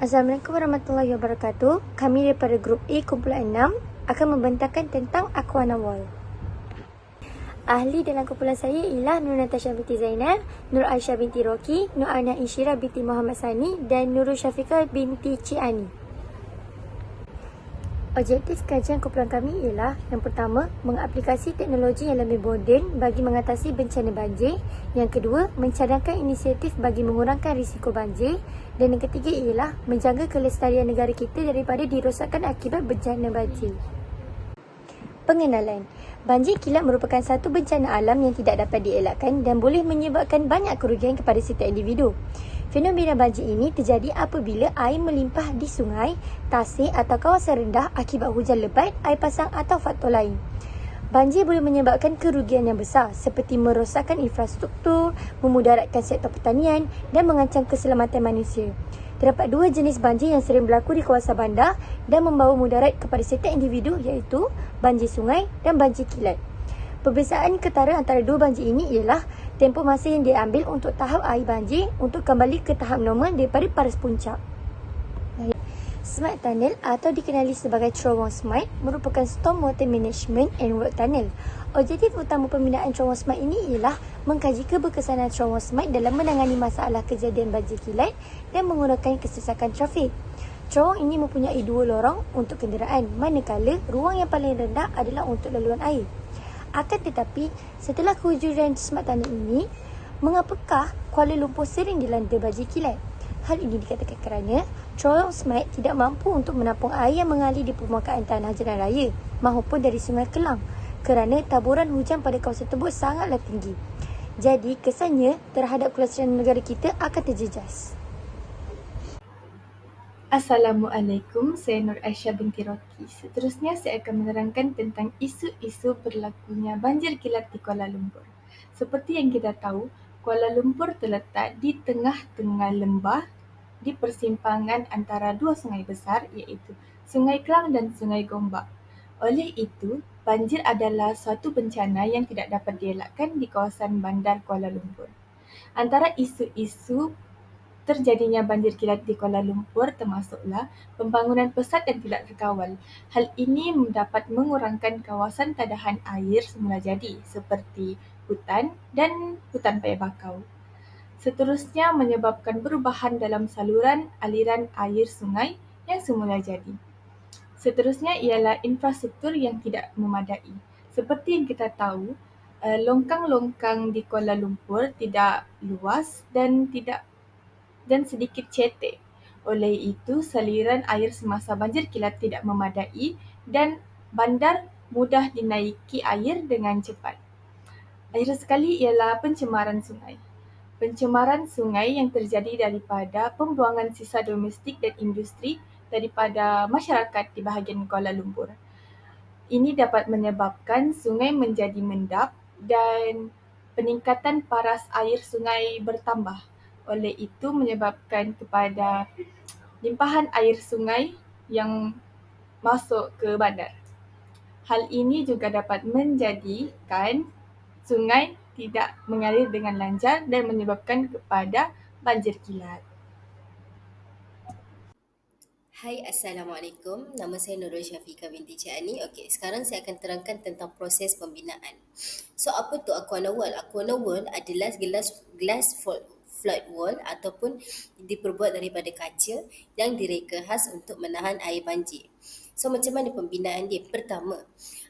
Assalamualaikum warahmatullahi wabarakatuh. Kami daripada grup A kumpulan 6 akan membentangkan tentang Aquana Wall. Ahli dalam kumpulan saya ialah Nur Natasha binti Zainal, Nur Aisyah binti Roki, Nur Ana Insyirah binti Muhammad Sani dan Nurul Syafiqah binti Ciani. Objektif kajian kumpulan kami ialah yang pertama, mengaplikasi teknologi yang lebih moden bagi mengatasi bencana banjir. Yang kedua, mencadangkan inisiatif bagi mengurangkan risiko banjir. Dan yang ketiga ialah menjaga kelestarian negara kita daripada dirosakkan akibat bencana banjir. Pengenalan. Banjir kilat merupakan satu bencana alam yang tidak dapat dielakkan dan boleh menyebabkan banyak kerugian kepada setiap individu. Fenomena banjir ini terjadi apabila air melimpah di sungai, tasik atau kawasan rendah akibat hujan lebat, air pasang atau faktor lain. Banjir boleh menyebabkan kerugian yang besar seperti merosakkan infrastruktur, memudaratkan sektor pertanian dan mengancam keselamatan manusia. Terdapat dua jenis banjir yang sering berlaku di kawasan bandar dan membawa mudarat kepada setiap individu iaitu banjir sungai dan banjir kilat. Perbezaan ketara antara dua banjir ini ialah tempoh masa yang diambil untuk tahap air banjir untuk kembali ke tahap normal daripada paras puncak. Smart Tunnel atau dikenali sebagai Terowong Smart merupakan Storm Water Management and Work Tunnel. Objektif utama pembinaan Terowong Smart ini ialah mengkaji keberkesanan Terowong Smart dalam menangani masalah kejadian banjir kilat dan mengurangkan kesesakan trafik. Terowong ini mempunyai dua lorong untuk kenderaan, manakala ruang yang paling rendah adalah untuk laluan air. Akan tetapi, setelah kewujudan Smart Tunnel ini, mengapakah Kuala Lumpur sering dilanda banjir kilat? Hal ini dikatakan kerana Terowong Smart tidak mampu untuk menampung air yang mengalir di permukaan tanah jalan raya maupun dari Sungai Kelang kerana taburan hujan pada kawasan tersebut sangatlah tinggi. Jadi, kesannya terhadap kelestarian negara kita akan terjejas. Assalamualaikum, saya Nur Aisyah binti Roki. Seterusnya saya akan menerangkan tentang isu-isu berlakunya banjir kilat di Kuala Lumpur. Seperti yang kita tahu, Kuala Lumpur terletak di tengah-tengah lembah di persimpangan antara dua sungai besar iaitu Sungai Kelang dan Sungai Gombak. Oleh itu, banjir adalah suatu bencana yang tidak dapat dielakkan di kawasan bandar Kuala Lumpur. Antara isu-isu terjadinya banjir kilat di Kuala Lumpur termasuklah pembangunan pesat dan tidak terkawal. Hal ini dapat mengurangkan kawasan tadahan air semula jadi seperti hutan dan hutan paya bakau. Seterusnya menyebabkan perubahan dalam saluran aliran air sungai yang semula jadi. Seterusnya ialah infrastruktur yang tidak memadai. Seperti yang kita tahu, longkang-longkang di Kuala Lumpur tidak luas dan sedikit cetek. Oleh itu, saliran air semasa banjir kilat tidak memadai dan bandar mudah dinaiki air dengan cepat. Akhir sekali ialah pencemaran sungai. Pencemaran sungai yang terjadi daripada pembuangan sisa domestik dan industri daripada masyarakat di bahagian Kuala Lumpur. Ini dapat menyebabkan sungai menjadi mendap dan peningkatan paras air sungai bertambah. Oleh itu menyebabkan kepada limpahan air sungai yang masuk ke bandar. Hal ini juga dapat menjadikan sungai tidak mengalir dengan lancar dan menyebabkan kepada banjir kilat. Hai, Assalamualaikum. Nama saya Nurul Syafiqah binti Ciani. Okey, sekarang saya akan terangkan tentang proses pembinaan. So, apa tu Aquana Wall? Aquana Wall adalah glass float wall ataupun diperbuat daripada kaca yang direka khas untuk menahan air banjir. So, macam mana pembinaan dia? Pertama,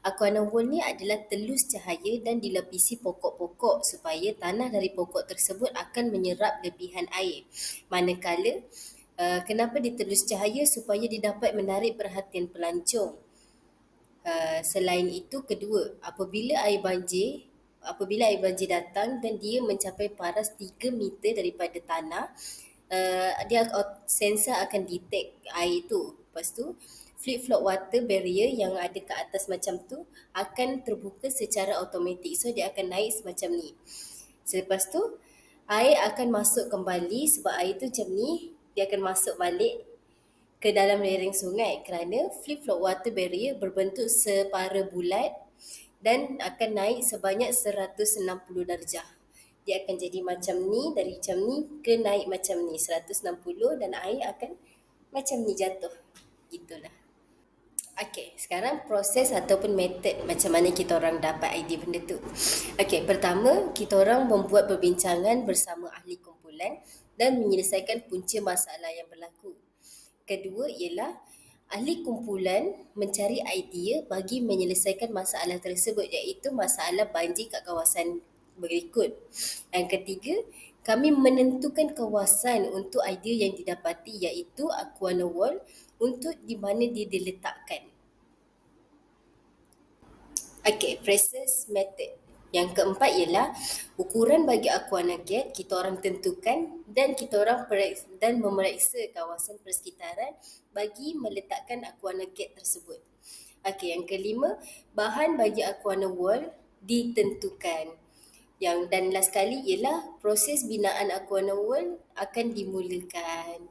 Aquana Wall ni adalah telus cahaya dan dilapisi pokok-pokok supaya tanah dari pokok tersebut akan menyerap lebihan air. Manakala kenapa ditelus cahaya? Supaya dia dapat menarik perhatian pelancong. Selain itu, kedua, apabila air banjir datang dan dia mencapai paras 3 meter daripada tanah, sensor akan detect air itu. Lepas tu, flip-flop water barrier yang ada ke atas macam tu akan terbuka secara automatik. So, dia akan naik semacam ni. Selepas tu, air akan masuk kembali sebab air tu macam ni, dia akan masuk balik ke dalam lereng sungai kerana flip-flop water barrier berbentuk separa bulat dan akan naik sebanyak 160 darjah. Dia akan jadi macam ni, dari macam ni ke naik macam ni 160 dan air akan macam ni jatuh. Gitulah. Okey, sekarang proses ataupun metod macam mana kita orang dapat idea benda tu. Okey, pertama kita orang membuat perbincangan bersama ahli kumpulan dan menyelesaikan punca masalah yang berlaku. Kedua ialah ahli kumpulan mencari idea bagi menyelesaikan masalah tersebut, iaitu masalah banjir kat kawasan berikut. Yang ketiga, kami menentukan kawasan untuk idea yang didapati, iaitu Aquana Wall, untuk di mana dia diletakkan. Okey, process method. Yang keempat ialah ukuran bagi Aquana Gate kita orang tentukan dan kita orang memeriksa kawasan persekitaran bagi meletakkan Aquana Gate tersebut. Okey, yang kelima, bahan bagi Aquana Wall ditentukan. Dan last sekali ialah proses binaan Aquana Wall akan dimulakan.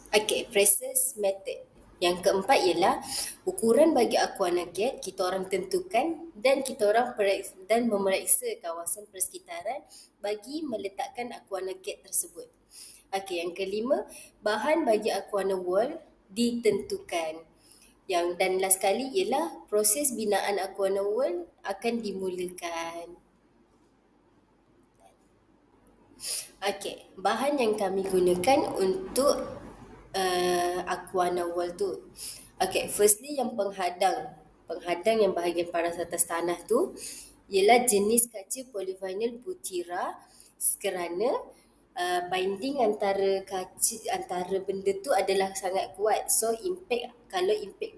Okey, process method. Yang keempat ialah ukuran bagi Aquana Gate kita orang tentukan dan kita orang memeriksa kawasan persekitaran bagi meletakkan Aquana Gate tersebut. Okey, yang kelima, bahan bagi Aquana Wall ditentukan. Dan last sekali ialah proses binaan Aquana Wall akan dimulakan. Okey, bahan yang kami gunakan untuk Aquana Wall tu. Okay, firstly yang penghadang yang bahagian paras atas tanah tu ialah jenis kaca polyvinyl butira, kerana binding antara benda tu adalah sangat kuat. So kalau impact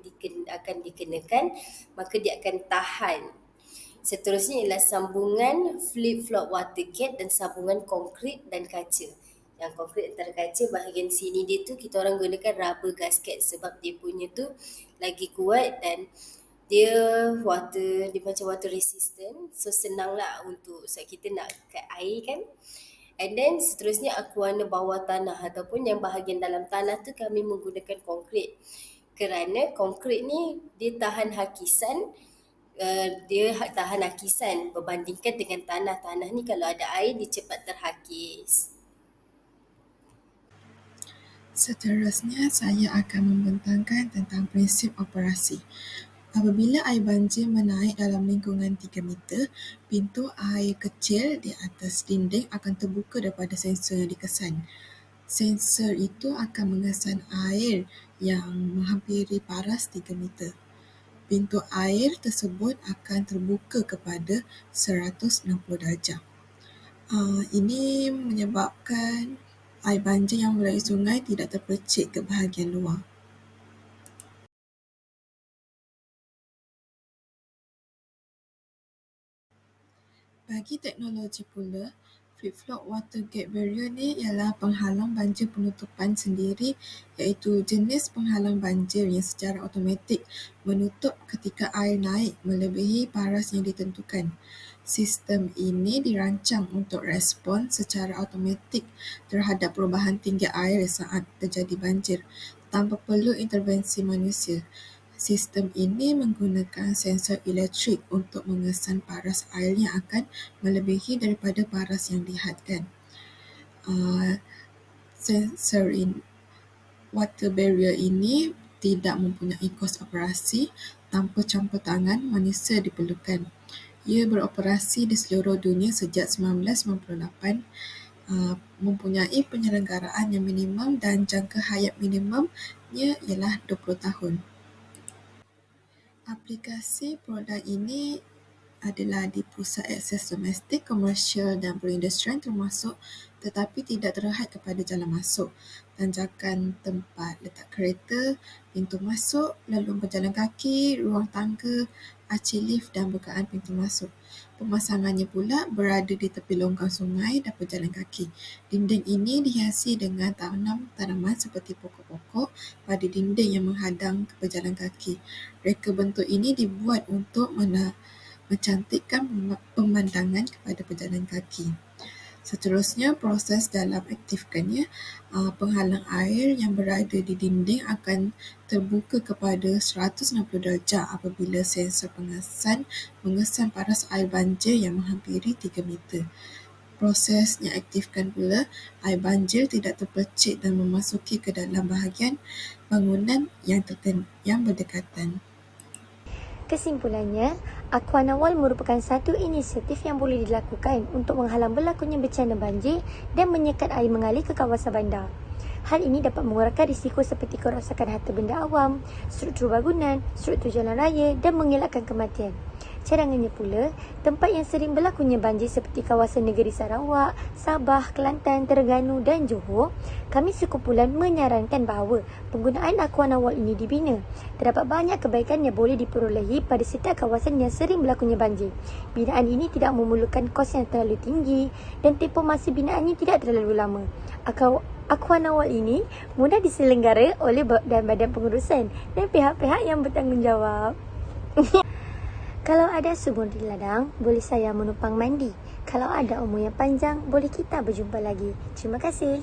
akan dikenakan, maka dia akan tahan. Seterusnya ialah sambungan flip-flop water gate dan sambungan konkrit dan kaca. Yang konkrit antara kaca bahagian sini dia tu kita orang gunakan rubber gasket sebab dia punya tu lagi kuat dan dia macam water resistant, so senang lah untuk kita nak kat air kan. And then seterusnya Aquana bawah tanah ataupun yang bahagian dalam tanah tu kami menggunakan konkrit, kerana konkrit ni dia tahan hakisan. Berbandingkan dengan tanah. Tanah ni kalau ada air dia cepat terhakis. Seterusnya, saya akan membentangkan tentang prinsip operasi. Apabila air banjir menaik dalam lingkungan 3 meter, pintu air kecil di atas dinding akan terbuka daripada sensor yang dikesan. Sensor itu akan mengesan air yang menghampiri paras 3 meter. Pintu air tersebut akan terbuka kepada 160 darjah. Ini menyebabkan air banjir yang melalui sungai tidak terpercik ke bahagian luar. Bagi teknologi pula, flip-flop water gate barrier ni ialah penghalang banjir penutupan sendiri, iaitu jenis penghalang banjir yang secara automatik menutup ketika air naik melebihi paras yang ditentukan. Sistem ini dirancang untuk respon secara automatik terhadap perubahan tinggi air saat terjadi banjir tanpa perlu intervensi manusia. Sistem ini menggunakan sensor elektrik untuk mengesan paras air yang akan melebihi daripada paras yang dihadkan. Sensor water barrier ini tidak mempunyai kos operasi. Tanpa campur tangan manusia diperlukan. Ia beroperasi di seluruh dunia sejak 1998, mempunyai penyelenggaraan yang minimum dan jangka hayat minimumnya ialah 20 tahun. Aplikasi produk ini adalah di pusat akses domestik, komersial dan perindustrian termasuk, tetapi tidak terhad kepada jalan masuk, tanjakan tempat letak kereta, pintu masuk, laluan berjalan kaki, ruang tangga, aci lift dan bukaan pintu masuk. Pemasangannya pula berada di tepi longgang sungai dan pejalan kaki. Dinding ini dihiasi dengan tanaman seperti pokok-pokok pada dinding yang menghadang ke pejalan kaki. Reka bentuk ini dibuat untuk mencantikkan pemandangan kepada pejalan kaki. Seterusnya, proses dalam aktifkannya, penghalang air yang berada di dinding akan terbuka kepada 160 darjah apabila sensor pengesan mengesan paras air banjir yang menghampiri 3 meter. Prosesnya aktifkan pula, air banjir tidak terpercik dan memasuki ke dalam bahagian bangunan yang berdekatan. Kesimpulannya, Akuan Awal merupakan satu inisiatif yang boleh dilakukan untuk menghalang berlakunya bencana banjir dan menyekat air mengalir ke kawasan bandar. Hal ini dapat mengurangkan risiko seperti kerosakan harta benda awam, struktur bangunan, struktur jalan raya dan mengelakkan kematian. Cadangannya pula, tempat yang sering berlakunya banjir seperti kawasan negeri Sarawak, Sabah, Kelantan, Terengganu dan Johor, kami sekumpulan menyarankan bahawa penggunaan Akuan Awal ini dibina. Terdapat banyak kebaikan yang boleh diperolehi pada setiap kawasan yang sering berlakunya banjir. Binaan ini tidak memerlukan kos yang terlalu tinggi dan tempoh masa binaannya tidak terlalu lama. Akuan Awal ini mudah diselenggara oleh badan pengurusan dan pihak-pihak yang bertanggungjawab. Kalau ada sumur di ladang, boleh saya menumpang mandi. Kalau ada umur yang panjang, boleh kita berjumpa lagi. Terima kasih.